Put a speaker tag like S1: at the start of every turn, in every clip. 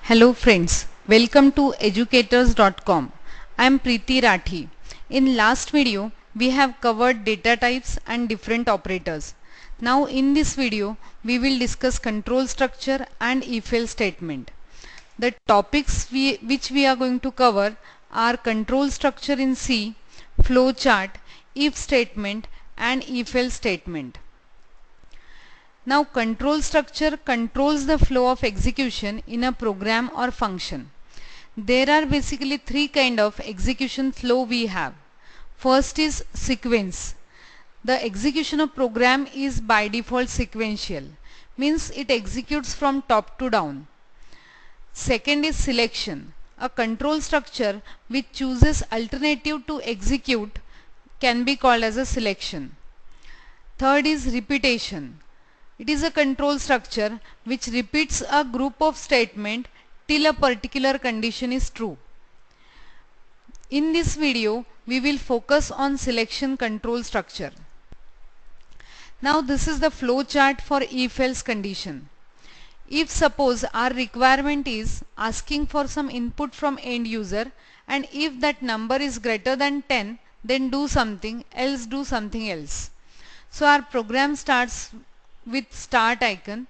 S1: Hello friends, welcome to educators.com. I am Preeti Rathi. In last video, we have covered data types and different operators. Now in this video, we will discuss control structure and if-else statement. The topics which we are going to cover are control structure in C, flowchart, if statement and if-else statement. Now control structure controls the flow of execution in a program or function. There are basically three kind of execution flow we have. First is sequence. The execution of program is by default sequential, means it executes from top to down. Second is selection. A control structure which chooses alternative to execute can be called as a selection. Third is repetition. It is a control structure which repeats a group of statements till a particular condition is true. In this video, we will focus on selection control structure. Now this is the flow chart for if-else condition. If suppose our requirement is asking for some input from end user, and if that number is greater than 10, then do something, else do something else. So our program starts with start icon.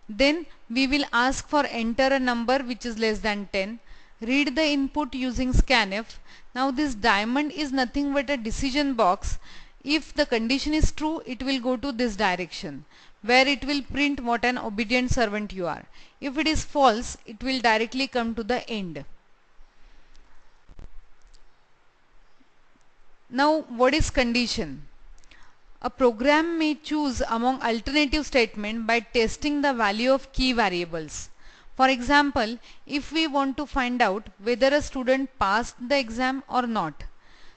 S1: Then we will ask for enter a number which is less than 10. Read the input using scanf. Now this diamond is nothing but a decision box. If the condition is true, it will go to this direction, where it will print what an obedient servant you are. If it is false, it will directly come to the end. Now what is condition? A program may choose among alternative statements by testing the value of key variables. For example, if we want to find out whether a student passed the exam or not,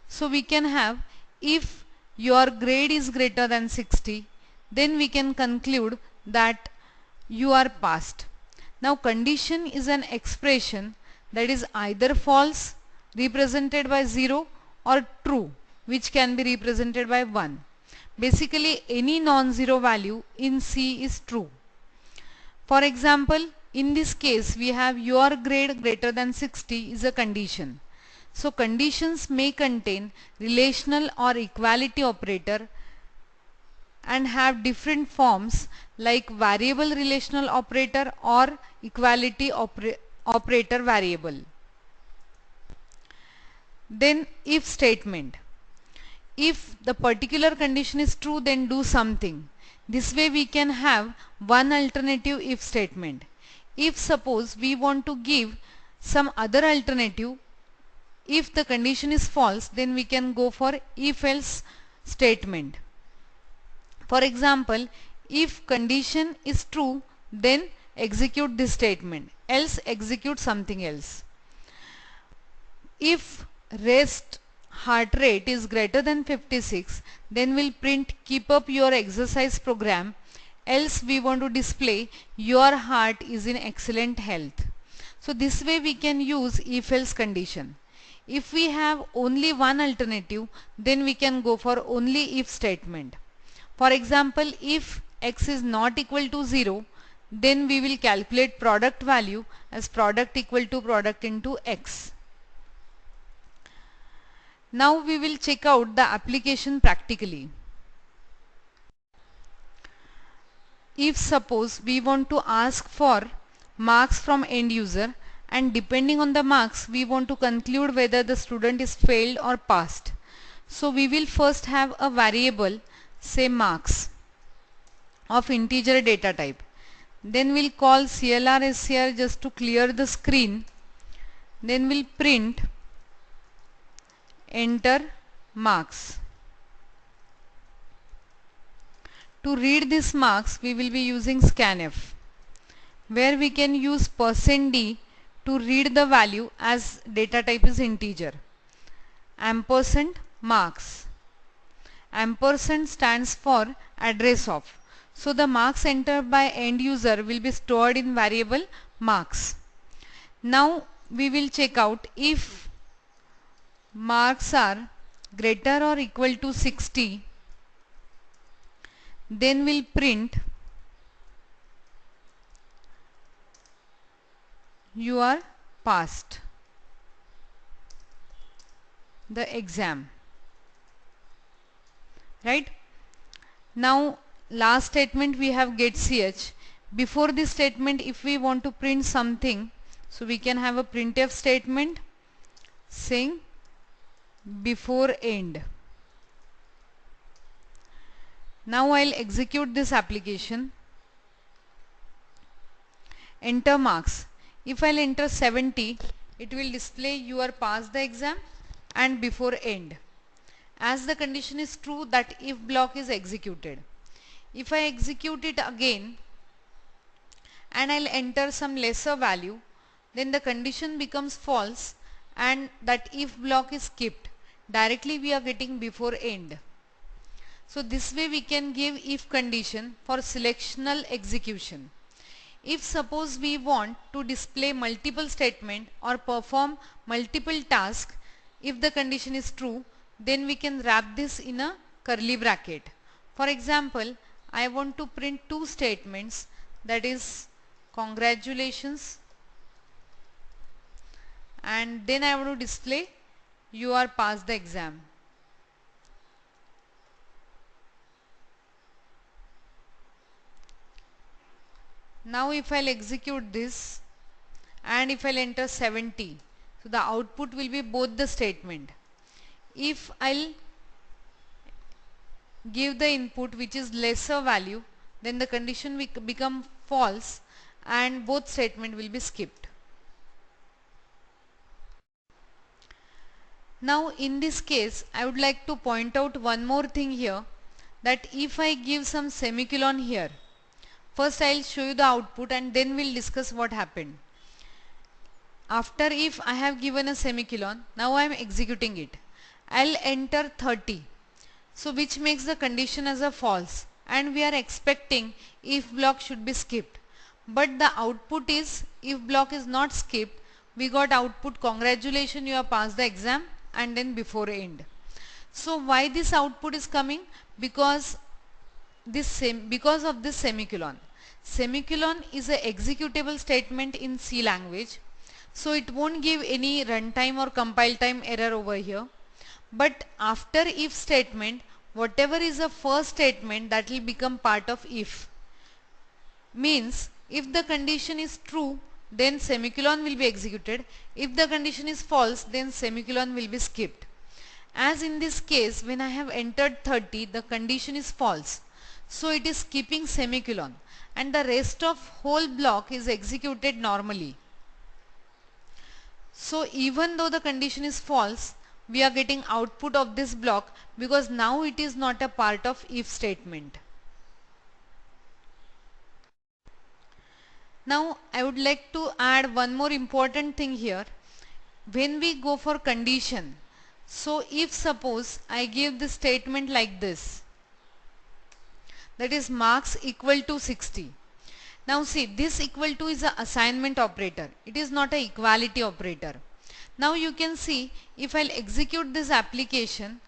S1: so we can have if your grade is greater than 60, then we can conclude that you are passed. Now condition is an expression that is either false represented by 0 or true which can be represented by 1. Basically any non-zero value in C is true. For example, in this case we have your grade greater than 60 is a condition. So conditions may contain relational or equality operator and have different forms like variable relational operator or equality operator variable. Then if statement. If the particular condition is true, then do something. This way we can have one alternative if statement. If suppose we want to give some other alternative, if the condition is false, then we can go for if else statement. For example, if condition is true, then execute this statement, else execute something else. If rest heart rate is greater than 56, then we'll print keep up your exercise program, else we want to display your heart is in excellent health. So this way we can use if else condition. If we have only one alternative, then we can go for only if statement. For example, if x is not equal to 0, then we will calculate product value as product equal to product into x. Now we will check out the application practically. If suppose we want to ask for marks from end user, and depending on the marks we want to conclude whether the student is failed or passed. So we will first have a variable, say marks, of integer data type. Then we'll call CLR_SCR just to clear the screen. Then we'll print enter marks. To read these marks we will be using scanf, where we can use %d to read the value as data type is integer. Ampersand marks. Ampersand stands for address of. So the marks entered by end user will be stored in variable marks. Now we will check out if marks are greater or equal to 60, then we'll print you are passed the exam, right? Now last statement we have get ch. Before this statement, if we want to print something, so we can have a printf statement saying before end. Now I'll execute this application. Enter marks. If I'll enter 70, it will display you are passed the exam and before end. As the condition is true, that if block is executed. If I execute it again and I'll enter some lesser value, then the condition becomes false and that if block is skipped. Directly we are getting before end. So this way we can give if condition for selectional execution. If suppose we want to display multiple statement or perform multiple tasks, if the condition is true, then we can wrap this in a curly bracket. For example, I want to print two statements, that is congratulations, and then I want to display you are passed the exam. Now if I'll execute this and if I'll enter 70, so the output will be both the statement. If I'll give the input which is lesser value, then the condition will become false and both statement will be skipped. Now in this case I would like to point out one more thing here, that if I give some semicolon here, first I'll show you the output and then we'll discuss what happened. After if I have given a semicolon, now I am executing it. I'll enter 30. So which makes the condition as a false and we are expecting if block should be skipped. But the output is if block is not skipped, we got output congratulations, you have passed the exam and then before end. So why this output is coming? Because of this semicolon. Semicolon is a executable statement in C language. So it won't give any runtime or compile time error over here. But after if statement, whatever is the first statement, that will become part of if. Means if the condition is true, then semicolon will be executed. If the condition is false, then semicolon will be skipped. As in this case, when I have entered 30, the condition is false. So it is skipping semicolon and the rest of whole block is executed normally. So even though the condition is false, we are getting output of this block because now it is not a part of if statement. Now I would like to add one more important thing here. When we go for condition, so if suppose I give this statement like this, that is marks equal to 60. Now see, this equal to is a assignment operator. It is not a equality operator. Now you can see if I'll execute this application,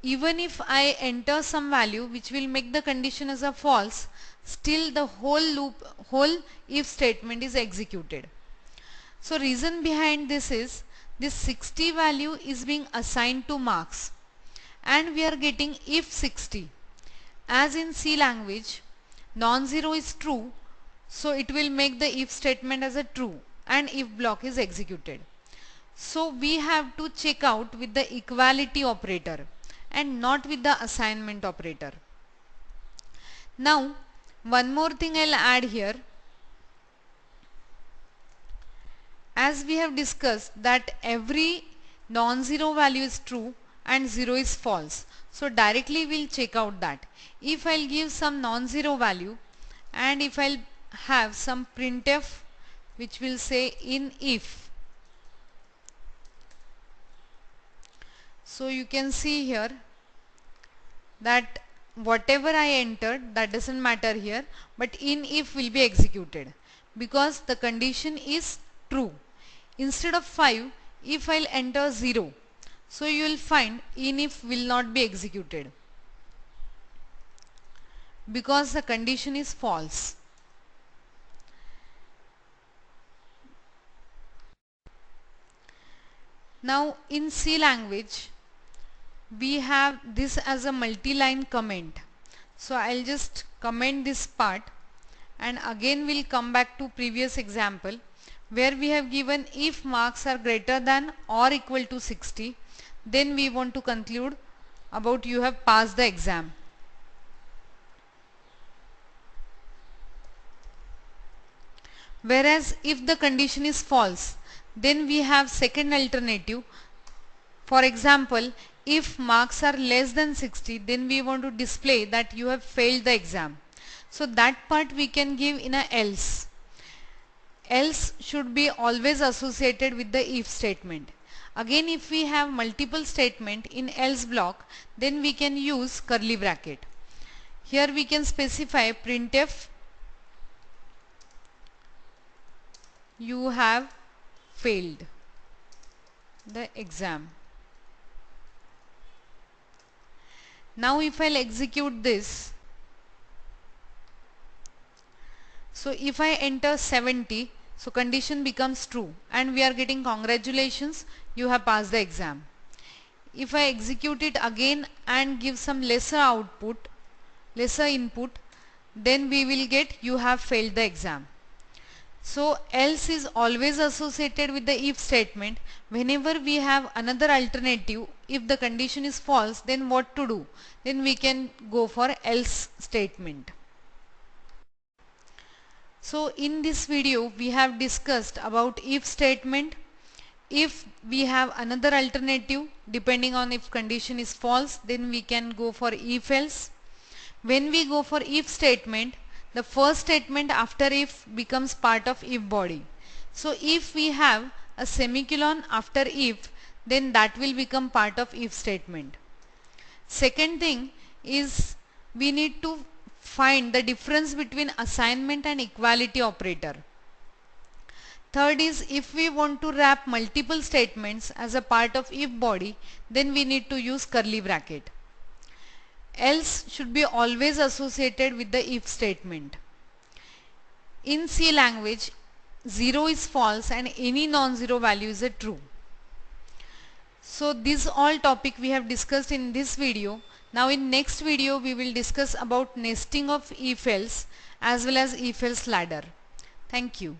S1: even if I enter some value which will make the condition as a false, still the whole if statement is executed. So reason behind this is this 60 value is being assigned to marks and we are getting if 60. As in C language, non-zero is true, so it will make the if statement as a true and if block is executed. So we have to check out with the equality operator and not with the assignment operator. Now one more thing I'll add here. As we have discussed that every non-zero value is true and 0 is false. So directly we'll check out that. If I'll give some non-zero value and if I'll have some printf which will say in if. So you can see here that whatever I entered, that doesn't matter here, but in if will be executed because the condition is true. Instead of 5, if I'll enter 0, so you will find in if will not be executed because the condition is false. Now in C language we have this as a multi-line comment. So I'll just comment this part and again we'll come back to previous example where we have given if marks are greater than or equal to 60, then we want to conclude about you have passed the exam. Whereas if the condition is false, then we have second alternative. For example, if marks are less than 60, then we want to display that you have failed the exam. So that part we can give in a else. Else should be always associated with the if statement. Again, if we have multiple statement in else block, then we can use curly bracket. Here we can specify printf you have failed the exam. Now if I'll execute this, so if I enter 70, so condition becomes true and we are getting congratulations, you have passed the exam. If I execute it again and give some lesser output, lesser input, then we will get you have failed the exam. So else is always associated with the if statement. Whenever we have another alternative, if the condition is false, then what to do? Then we can go for else statement. So in this video we have discussed about if statement. If we have another alternative, depending on if condition is false, then we can go for if else. When we go for if statement, the first statement after if becomes part of if body. So if we have a semicolon after if, then that will become part of if statement. Second thing is we need to find the difference between assignment and equality operator. Third is if we want to wrap multiple statements as a part of if body, then we need to use curly bracket. Else should be always associated with the if statement. In C language, 0 is false and any non-zero value is a true. So this all topic we have discussed in this video. Now in next video we will discuss about nesting of if else as well as if else ladder. Thank you.